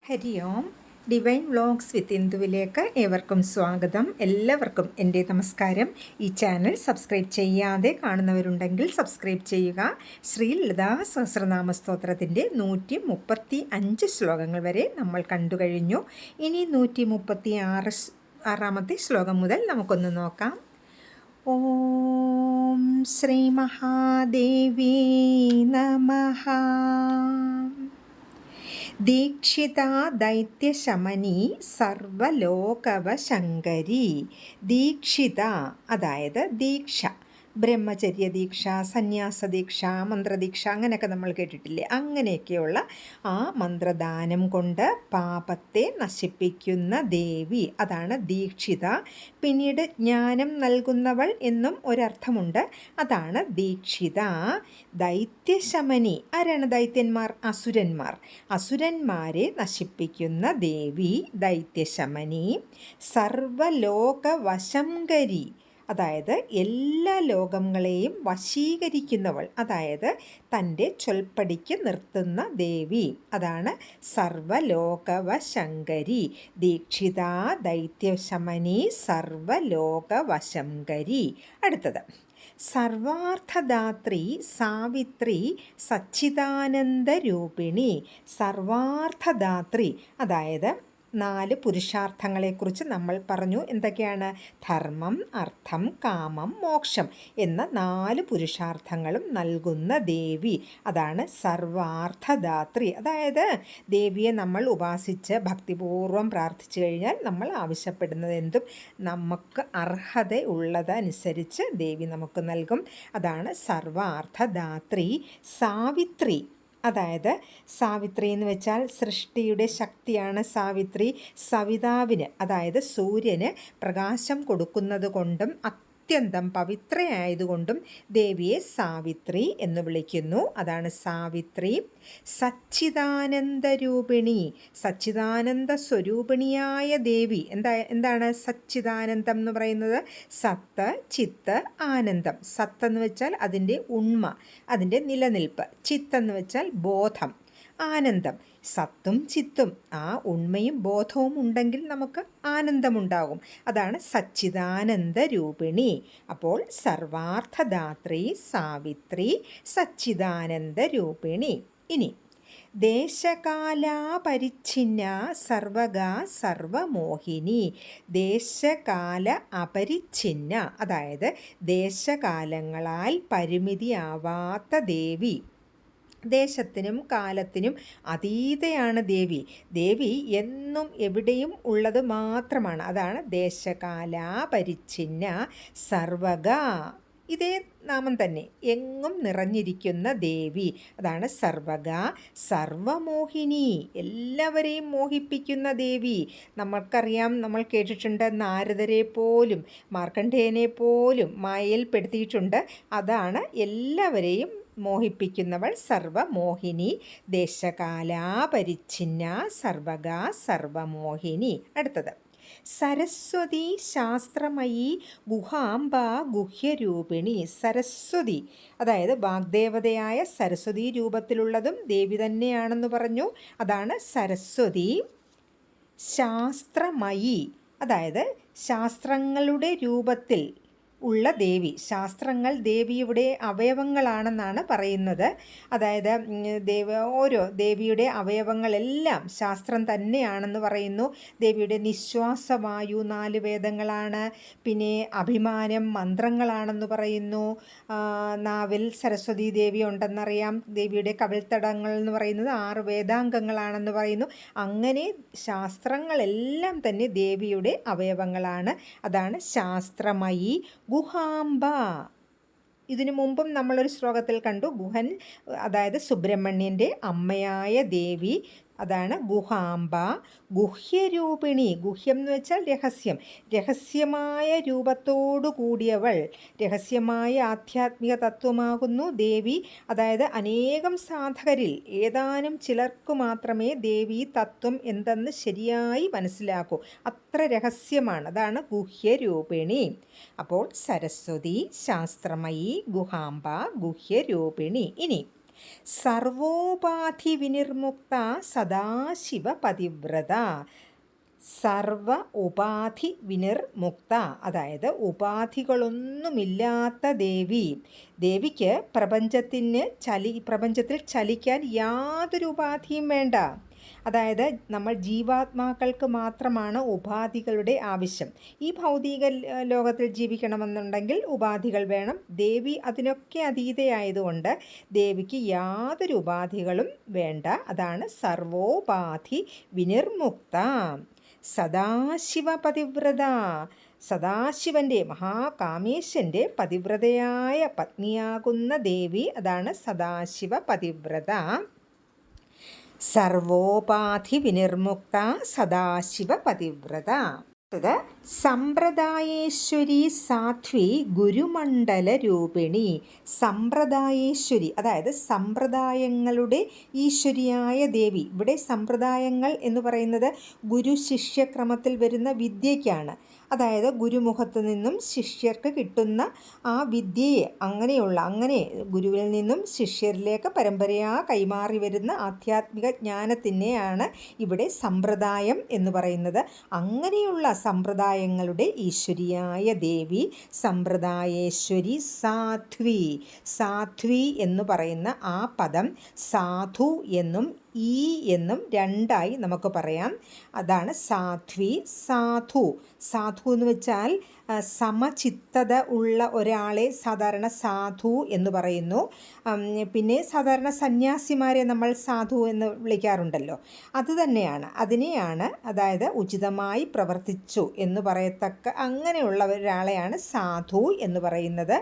ഹരി ഓം. Divine vlogs വിത്ത് ഇന്ദുവിലേക്ക് ഏവർക്കും സ്വാഗതം. എല്ലാവർക്കും എൻ്റെ നമസ്കാരം. ഈ ചാനൽ സബ്സ്ക്രൈബ് ചെയ്യാതെ കാണുന്നവരുണ്ടെങ്കിൽ സബ്സ്ക്രൈബ് ചെയ്യുക. ശ്രീ ലളിതാ സഹസ്രനാമ സ്തോത്രത്തിൻ്റെ 135 ശ്ലോകങ്ങൾ വരെ നമ്മൾ കണ്ടു കഴിഞ്ഞു. ഇനി 136 ശ്ലോകം മുതൽ നമുക്കൊന്ന് നോക്കാം. ഓം ശ്രീ മഹാദേവി നമഃ. ദീക്ഷിതാ ദൈത്യശമനി സർവലോകവശങ്കരി. ദീക്ഷിത അതായത് ദീക്ഷ, ബ്രഹ്മചര്യ ദീക്ഷ, സന്യാസ ദീക്ഷ, മന്ത്രദീക്ഷ അങ്ങനെയൊക്കെ നമ്മൾ കേട്ടിട്ടില്ലേ? അങ്ങനെയൊക്കെയുള്ള ആ മന്ത്രദാനം കൊണ്ട് പാപത്തെ നശിപ്പിക്കുന്ന ദേവി, അതാണ് ദീക്ഷിത. പിന്നീട് ജ്ഞാനം നൽകുന്നവൾ എന്നും ഒരർത്ഥമുണ്ട്, അതാണ് ദീക്ഷിത. ദൈത്യശമനി, ആരാണ് ദൈത്യന്മാർ? അസുരന്മാർ. അസുരന്മാരെ നശിപ്പിക്കുന്ന ദേവി ദൈത്യശമനി. സർവലോകവശങ്കരി, അതായത് എല്ലാ ലോകങ്ങളെയും വശീകരിക്കുന്നവൾ, അതായത് തൻ്റെ ചൊൽപ്പടിക്ക് നിർത്തുന്ന ദേവി, അതാണ് സർവലോകവശങ്കരി. ദീക്ഷിത ദൈത്യശമനി സർവലോകവശങ്കരി. അടുത്തത് സർവാർത്ഥദാത്രി സാവിത്രി സച്ചിദാനന്ദരൂപിണി. സർവാർത്ഥദാത്രി അതായത് 4 പുരുഷാർത്ഥങ്ങളെക്കുറിച്ച് നമ്മൾ പറഞ്ഞു. എന്തൊക്കെയാണ്? ധർമ്മം, അർത്ഥം, കാമം, മോക്ഷം എന്ന 4 പുരുഷാർത്ഥങ്ങളും നൽകുന്ന ദേവി, അതാണ് സർവാർത്ഥദാത്രി. അതായത് ദേവിയെ നമ്മൾ ഉപാസിച്ച് ഭക്തിപൂർവ്വം പ്രാർത്ഥിച്ചു കഴിഞ്ഞാൽ നമ്മൾ ആവശ്യപ്പെടുന്നത് എന്തും നമുക്ക് അർഹതയുള്ളതനുസരിച്ച് ദേവി നമുക്ക് നൽകും. അതാണ് സർവാർത്ഥദാത്രി. സാവിത്രി അതായത് സാവിത്രി എന്ന് വെച്ചാൽ സൃഷ്ടിയുടെ ശക്തിയാണ് സാവിത്രി. സവിതാവിന് അതായത് സൂര്യന് പ്രകാശം കൊടുക്കുന്നത് കൊണ്ടും അത്യന്തം പവിത്രയായതുകൊണ്ടും ദേവിയെ സാവിത്രി എന്ന് വിളിക്കുന്നു. അതാണ് സാവിത്രി. സച്ചിദാനന്ദരൂപിണി, സച്ചിദാനന്ദ സ്വരൂപിണിയായ ദേവി. എന്താണ് സച്ചിദാനന്ദം എന്ന് പറയുന്നത്? സത്ത്, ചിത്ത്, ആനന്ദം. സത്ത് എന്ന് വെച്ചാൽ അതിൻ്റെ ഉണ്മ, അതിൻ്റെ നിലനിൽപ്പ്. ചിത്ത് എന്ന് വെച്ചാൽ ബോധം, ആനന്ദം. സത്തും ചിത്തും, ആ ഉണ്മയും ബോധവും ഉണ്ടെങ്കിൽ നമുക്ക് ആനന്ദമുണ്ടാകും. അതാണ് സച്ചിദാനന്ദ രൂപിണി. അപ്പോൾ സർവാർത്ഥദാത്രി സാവിത്രി സച്ചിദാനന്ദ രൂപിണി. ഇനി ദേശകാലാപരിച്ഛിന്ന സർവഗാ സർവമോഹിനി. ദേശകാല അപരിച്ഛിന്ന അതായത് ദേശകാലങ്ങളാൽ പരിമിതിയാവാത്ത ദേവി. ദേശത്തിനും കാലത്തിനും അതീതയാണ് ദേവി. ദേവി എന്നും എവിടെയും ഉള്ളത് മാത്രമാണ്. അതാണ് ദേശകാലാപരിച്ഛിന്ന സർവഗ. ഇതേ നാമം തന്നെ, എങ്ങും നിറഞ്ഞിരിക്കുന്ന ദേവി, അതാണ് സർവഗ. സർവമോഹിനി, എല്ലാവരെയും മോഹിപ്പിക്കുന്ന ദേവി. നമ്മൾക്കറിയാം, നമ്മൾ കേട്ടിട്ടുണ്ട്, നാരദരെ പോലും മാർക്കണ്ഡേയനെ പോലും മായയിൽപ്പെടുത്തിയിട്ടുണ്ട്. അതാണ് എല്ലാവരെയും മോഹിപ്പിക്കുന്നവൾ സർവമോഹിനി. ദേശകാലാപരിച്ഛിന്ന സർവഗ സർവമോഹിനി. അടുത്തത് സരസ്വതി ശാസ്ത്രമയി ഗുഹാംബ ഗുഹ്യരൂപിണി. സരസ്വതി അതായത് വാഗ്ദേവതയായ സരസ്വതി രൂപത്തിലുള്ളതും ദേവി തന്നെയാണെന്ന് പറഞ്ഞു. അതാണ് സരസ്വതി. ശാസ്ത്രമയി അതായത് ശാസ്ത്രങ്ങളുടെ രൂപത്തിൽ ഉള്ള ദേവി. ശാസ്ത്രങ്ങൾ ദേവിയുടെ അവയവങ്ങളാണെന്നാണ് പറയുന്നത്. അതായത് ഓരോ ദേവിയുടെ അവയവങ്ങളെല്ലാം ശാസ്ത്രം തന്നെയാണെന്ന് പറയുന്നു. ദേവിയുടെ നിശ്വാസവായു 4 വേദങ്ങളാണ്. പിന്നെ അഭിമാനം മന്ത്രങ്ങളാണെന്ന് പറയുന്നു. നാവിൽ സരസ്വതി ദേവി ഉണ്ടെന്നറിയാം. ദേവിയുടെ കവിൾത്തടങ്ങൾ എന്ന് പറയുന്നത് 6 വേദാംഗങ്ങളാണെന്ന് പറയുന്നു. അങ്ങനെ ശാസ്ത്രങ്ങളെല്ലാം തന്നെ ദേവിയുടെ അവയവങ്ങളാണ്. അതാണ് ശാസ്ത്രമയി. ഗുഹാംബ, ഇതിനു മുമ്പും നമ്മളൊരു ശ്ലോകത്തിൽ കണ്ടു, ഗുഹൻ അതായത് സുബ്രഹ്മണ്യൻ്റെ അമ്മയായ ദേവി, അതാണ് ഗുഹാംബ. ഗുഹ്യരൂപിണി, ഗുഹ്യം എന്ന് വെച്ചാൽ രഹസ്യം, രഹസ്യമായ രൂപത്തോടു കൂടിയവൾ. രഹസ്യമായ ആധ്യാത്മിക തത്വമാകുന്നു ദേവി. അതായത് അനേകം സാധകരിൽ ഏതാനും ചിലർക്ക് മാത്രമേ ദേവി തത്വം എന്തെന്ന് ശരിയായി മനസ്സിലാക്കൂ. അത്ര രഹസ്യമാണ്. അതാണ് ഗുഹ്യരൂപിണി. അപ്പോൾ സരസ്വതി, ശാസ്ത്രമയി, ഗുഹാംബ, ഗുഹ്യരൂപിണി. ഇനി സർവോപാധി വിനിർമുക്ത സദാശിവപതിവ്രത. സർവ ഉപാധി വിനിർമുക്ത, അതായത് ഉപാധികളൊന്നുമില്ലാത്ത ദേവി. ദേവിക്ക് പ്രപഞ്ചത്തിൽ ചലിക്കാൻ യാതൊരു ഉപാധിയും വേണ്ട. അതായത് നമ്മൾ ജീവാത്മാക്കൾക്ക് മാത്രമാണ് ഉപാധികളുടെ ആവശ്യം. ഈ ഭൗതിക ലോകത്തിൽ ജീവിക്കണമെന്നുണ്ടെങ്കിൽ ഉപാധികൾ വേണം. ദേവി അതിനൊക്കെ അതീതയായതുകൊണ്ട് ദേവിക്ക് യാതൊരു ഉപാധികളും വേണ്ട. അതാണ് സർവോപാധി വിനിർമുക്ത സദാശിവപതിവ്രത. സദാശിവൻ്റെ, മഹാകാമേശൻ്റെ പതിവ്രതയായ പത്നിയാകുന്ന ദേവി. അതാണ് സദാശിവ പതിവ്രത. സർവോപാധി വിനിർമുക്ത സദാശിവ പതിവ്രത. സമ്പ്രദായേശ്വരി സാധ്വി ഗുരുമണ്ഡല രൂപിണി. സമ്പ്രദായേശ്വരി, അതായത് സമ്പ്രദായങ്ങളുടെ ഈശ്വരിയായ ദേവി. ഇവിടെ സമ്പ്രദായങ്ങൾ എന്ന് പറയുന്നത് ഗുരു ശിഷ്യക്രമത്തിൽ വരുന്ന വിദ്യയ്ക്കാണ്. അതായത് ഗുരുമുഖത്ത് നിന്നും ശിഷ്യർക്ക് കിട്ടുന്ന ആ വിദ്യയെ അങ്ങനെ ഗുരുവിൽ നിന്നും ശിഷ്യരിലേക്ക് പരമ്പരയാ കൈമാറി വരുന്ന ആധ്യാത്മിക ജ്ഞാനത്തിനെയാണ് ഇവിടെ സമ്പ്രദായം എന്ന് പറയുന്നത്. അങ്ങനെയുള്ള സമ്പ്രദായങ്ങളുടെ ഈശ്വരിയായ ദേവി സമ്പ്രദായേശ്വരി സാധ്വി. സാധ്വി എന്ന് പറയുന്ന ആ പദം സാധു എന്നും ഈ എന്നും രണ്ടായി നമുക്ക് പറയാം. അതാണ് സാധ്വി. സാധു, സാധു എന്ന് വെച്ചാൽ സമചിത്തത ഉള്ള ഒരാളെ സാധാരണ സാധു എന്ന് പറയുന്നു. പിന്നെ സാധാരണ സന്യാസിമാരെ നമ്മൾ സാധു എന്ന് വിളിക്കാറുണ്ടല്ലോ, അതുതന്നെയാണ്. അതിനെയാണ്, അതായത് ഉചിതമായി പ്രവർത്തിച്ചു എന്ന് പറയത്തക്ക അങ്ങനെയുള്ള ഒരാളെയാണ് സാധു എന്ന് പറയുന്നത്.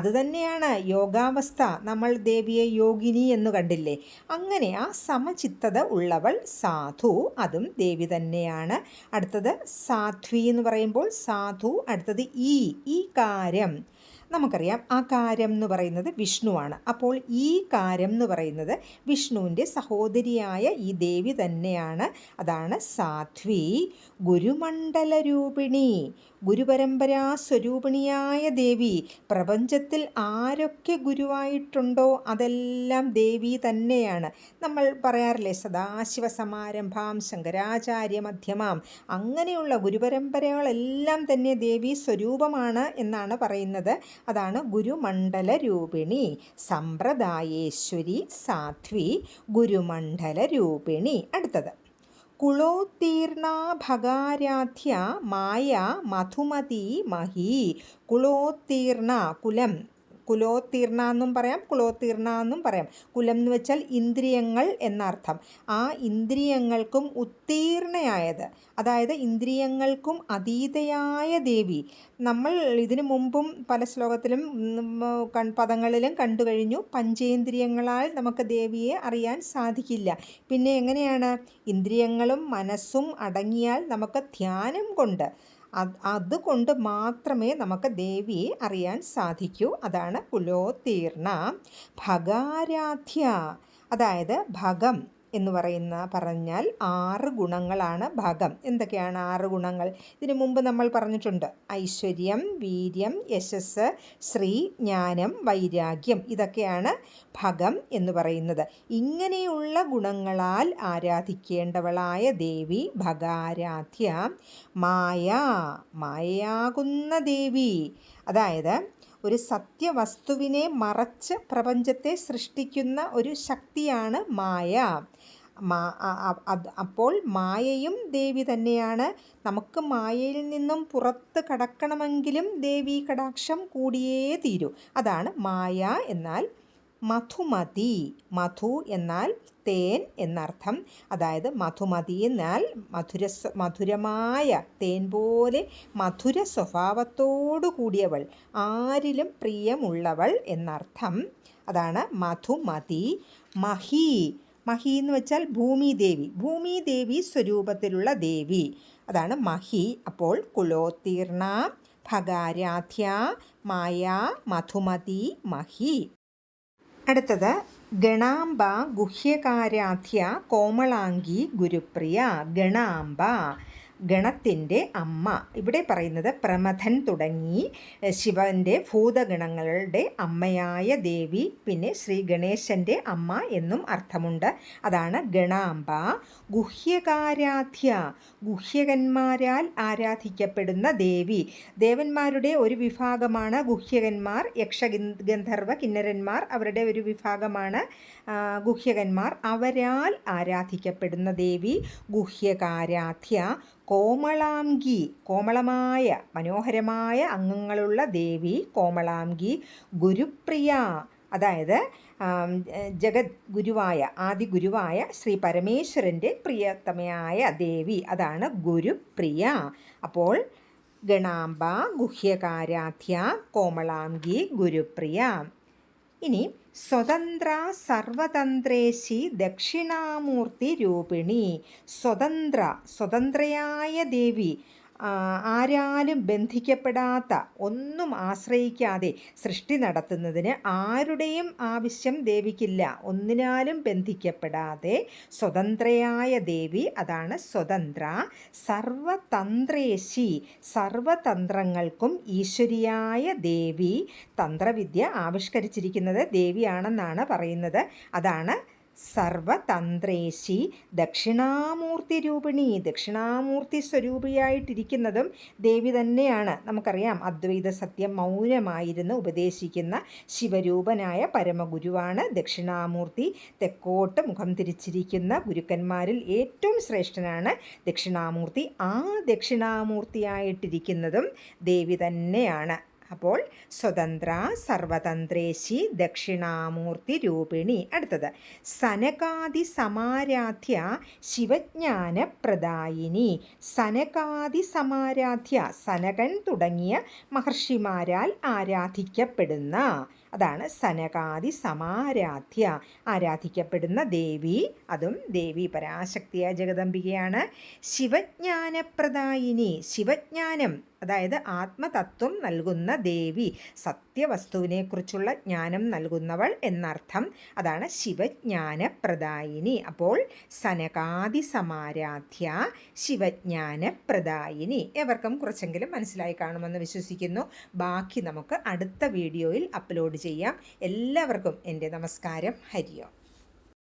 അതുതന്നെയാണ് യോഗാവസ്ഥ. നമ്മൾ ദേവിയെ യോഗിനി എന്ന് കണ്ടില്ലേ, അങ്ങനെ ആ സമചിത്തത ഉള്ളവൾ സാധു, അതും ദേവി തന്നെയാണ്. അടുത്തത് സാധ്വി എന്ന് പറയുമ്പോൾ സാധു. അടുത്തത് ഈ കാര്യം. നമുക്കറിയാം ആ കാര്യം എന്ന് പറയുന്നത് വിഷ്ണുവാണ്. അപ്പോൾ ഈ കാര്യം എന്ന് പറയുന്നത് വിഷ്ണുവിൻ്റെ സഹോദരിയായ ഈ ദേവി തന്നെയാണ്. അതാണ് സാധ്വി. ഗുരുമണ്ഡല രൂപിണി, ഗുരുപരമ്പരാ സ്വരൂപിണിയായ ദേവി. പ്രപഞ്ചത്തിൽ ആരൊക്കെ ഗുരുവായിട്ടുണ്ടോ അതെല്ലാം ദേവി തന്നെയാണ്. നമ്മൾ പറയാറില്ലേ സദാശിവ സമാരംഭാം ശങ്കരാചാര്യ മധ്യമാം. അങ്ങനെയുള്ള ഗുരുപരമ്പരകളെല്ലാം തന്നെ ദേവി സ്വരൂപമാണ് എന്നാണ് പറയുന്നത്. അതാണ് ഗുരുമണ്ഡല രൂപിണി. സമ്പ്രദായേശ്വരി സാധ്വി ഗുരുമണ്ഡല രൂപിണി. അടുത്തത് കുളോത്തീർണ ഭഗാരാധ്യ മായ മധുമതി മഹി. കുളോത്തീർണ, കുലോത്തീർണ എന്നും പറയാം, കുളോത്തീർണ എന്നും പറയാം. കുലം എന്ന് വെച്ചാൽ ഇന്ദ്രിയങ്ങൾ എന്നർത്ഥം. ആ ഇന്ദ്രിയങ്ങൾക്കും ഉത്തീർണയായത്, അതായത് ഇന്ദ്രിയങ്ങൾക്കും അതീതയായ ദേവി. നമ്മൾ ഇതിനു മുമ്പും പല ശ്ലോകത്തിലും പദങ്ങളിലും കണ്ടു കഴിഞ്ഞു. പഞ്ചേന്ദ്രിയങ്ങളാൽ നമുക്ക് ദേവിയെ അറിയാൻ സാധിക്കില്ല. പിന്നെ എങ്ങനെയാണ്? ഇന്ദ്രിയങ്ങളും മനസ്സും അടങ്ങിയാൽ നമുക്ക് ധ്യാനം കൊണ്ട് അതുകൊണ്ട് മാത്രമേ നമുക്ക് ദേവിയെ അറിയാൻ സാധിക്കൂ. അതാണ് കുലോത്തീർണ. ഭഗാരാധ്യ, അതായത് ഭഗം എന്ന് പറഞ്ഞാൽ 6 ഗുണങ്ങളാണ് ഭഗം. എന്തൊക്കെയാണ് 6 ഗുണങ്ങൾ? ഇതിനു മുമ്പ് നമ്മൾ പറഞ്ഞിട്ടുണ്ട്. ഐശ്വര്യം, വീര്യം, യശസ്, ശ്രീ, ജ്ഞാനം, വൈരാഗ്യം. ഇതൊക്കെയാണ് ഭഗം എന്ന് പറയുന്നത്. ഇങ്ങനെയുള്ള ഗുണങ്ങളാൽ ആരാധിക്കേണ്ടവളായ ദേവി ഭഗാരാധ്യ. മായയാകുന്ന ദേവി, അതായത് ഒരു സത്യവസ്തുവിനെ മറച്ച് പ്രപഞ്ചത്തെ സൃഷ്ടിക്കുന്ന ഒരു ശക്തിയാണ് മായ. അപ്പോൾ മായയും ദേവി തന്നെയാണ്. നമുക്ക് മായയിൽ നിന്നും പുറത്ത് കടക്കണമെങ്കിലും ദേവി കടാക്ഷം കൂടിയേ തീരൂ. അതാണ് മായ. എന്നാൽ മധുമതി, മധു എന്നാൽ തേൻ എന്നർത്ഥം. അതായത് മധുമതി എന്നാൽ മധുരമായ തേൻ പോലെ മധുര സ്വഭാവത്തോടു കൂടിയവൾ, ആരിലും പ്രിയമുള്ളവൾ എന്നർത്ഥം. അതാണ് മധുമതി. മഹി, മഹി എന്ന് വെച്ചാൽ ഭൂമിദേവി, ഭൂമിദേവി സ്വരൂപത്തിലുള്ള ദേവി. അതാണ് മഹി. അപ്പോൾ കുലോത്തീർണ, ഭഗാരാധ്യ, മായ, മധുമതി, മഹി. അടുത്തത് ഗണാംബ ഗുഹ്യകാരാധ്യ കോമളാംഗി ഗുരുപ്രിയ. ഗണാംബ, ഗണത്തിൻ്റെ അമ്മ. ഇവിടെ പറയുന്നത് പ്രമഥൻ തുടങ്ങി ശിവൻ്റെ ഭൂതഗണങ്ങളുടെ അമ്മയായ ദേവി, പിന്നെ ശ്രീ ഗണേശൻ്റെ അമ്മ എന്നും അർത്ഥമുണ്ട്. അതാണ് ഗണാംബ. ഗുഹ്യകാരാധ്യ, ഗുഹ്യകന്മാരാൽ ആരാധിക്കപ്പെടുന്ന ദേവി. ദേവന്മാരുടെ ഒരു വിഭാഗമാണ് ഗുഹ്യകന്മാർ. യക്ഷഗന്ധർവ കിന്നരന്മാർ അവരുടെ ഒരു വിഭാഗമാണ് ഗുഹ്യകന്മാർ. അവരാൽ ആരാധിക്കപ്പെടുന്ന ദേവി ഗുഹ്യകാരാധ്യ. കോമളാംഗി, കോമളമായ മനോഹരമായ അംഗങ്ങളുള്ള ദേവി കോമളാംഗി. ഗുരുപ്രിയ, അതായത് ജഗത് ഗുരുവായ ആദിഗുരുവായ ശ്രീ പരമേശ്വരൻ്റെ പ്രിയതമയായ ദേവി, അതാണ് ഗുരുപ്രിയ. അപ്പോൾ ഗണാംബ, ഗുഹ്യകാരാധ്യ, കോമളാംഗി, ഗുരുപ്രിയ. ഇനി സ്വതന്ത്ര സർവതന്ത്രേശി ദക്ഷിണാമൂർത്തി രൂപിണി. സ്വതന്ത്രയായ ദേവി, ആരാലും ബന്ധിക്കപ്പെടാത്ത, ഒന്നും ആശ്രയിക്കാതെ സൃഷ്ടി നടത്തുന്നതിന് ആരുടെയും ആവശ്യം ദേവിക്കില്ല. ഒന്നിനാലും ബന്ധിക്കപ്പെടാതെ സ്വതന്ത്രയായ ദേവി, അതാണ് സ്വതന്ത്ര. സർവതന്ത്രേശി, സർവതന്ത്രങ്ങൾക്കും ഈശ്വരിയായ ദേവി. തന്ത്രവിദ്യ ആവിഷ്കരിച്ചിരിക്കുന്നത് ദേവിയാണെന്നാണ് പറയുന്നത്. അതാണ് സർവതന്ത്രേശി. ദക്ഷിണാമൂർത്തി രൂപിണി, ദക്ഷിണാമൂർത്തി സ്വരൂപിയായിട്ടിരിക്കുന്നതും ദേവി തന്നെയാണ്. നമുക്കറിയാം, അദ്വൈത സത്യം മൗനമായിരുന്നു ഉപദേശിക്കുന്ന ശിവരൂപനായ പരമഗുരുവാണ് ദക്ഷിണാമൂർത്തി. തെക്കോട്ട് മുഖം തിരിച്ചിരിക്കുന്ന ഗുരുക്കന്മാരിൽ ഏറ്റവും ശ്രേഷ്ഠനാണ് ദക്ഷിണാമൂർത്തി. ആ ദക്ഷിണാമൂർത്തിയായിട്ടിരിക്കുന്നതും ദേവി തന്നെയാണ്. അപ്പോൾ സ്വതന്ത്ര സർവതന്ത്രേശി ദക്ഷിണാമൂർത്തി രൂപിണി. അടുത്തത് സനകാദി സമാരാധ്യ ശിവജ്ഞാനപ്രദായിനി. സനകാദി സമാരാധ്യ, സനകൻ തുടങ്ങിയ മഹർഷിമാരാൽ ആരാധിക്കപ്പെടുന്ന, അതാണ് സനകാദി സമാരാധ്യ, ആരാധിക്കപ്പെടുന്ന ദേവി. അതും ദേവി പരാശക്തിയായ ജഗദംബികയാണ്. ശിവജ്ഞാനപ്രദായിനി, ശിവജ്ഞാനം അതായത് ആത്മതത്വം നൽകുന്ന ദേവി, സത്യവസ്തുവിനെക്കുറിച്ചുള്ള ജ്ഞാനം നൽകുന്നവൾ എന്നർത്ഥം. അതാണ് ശിവജ്ഞാനപ്രദായിനി. അപ്പോൾ സനകാദി സമാരാധ്യ ശിവജ്ഞാനപ്രദായിനി. എവർക്കും കുറച്ചെങ്കിലും മനസ്സിലായി കാണുമെന്ന് വിശ്വസിക്കുന്നു. ബാക്കി നമുക്ക് അടുത്ത വീഡിയോയിൽ അപ്ലോഡ് ചെയ്യാം. എല്ലാവർക്കും എൻ്റെ നമസ്കാരം. ഹരി ഓം.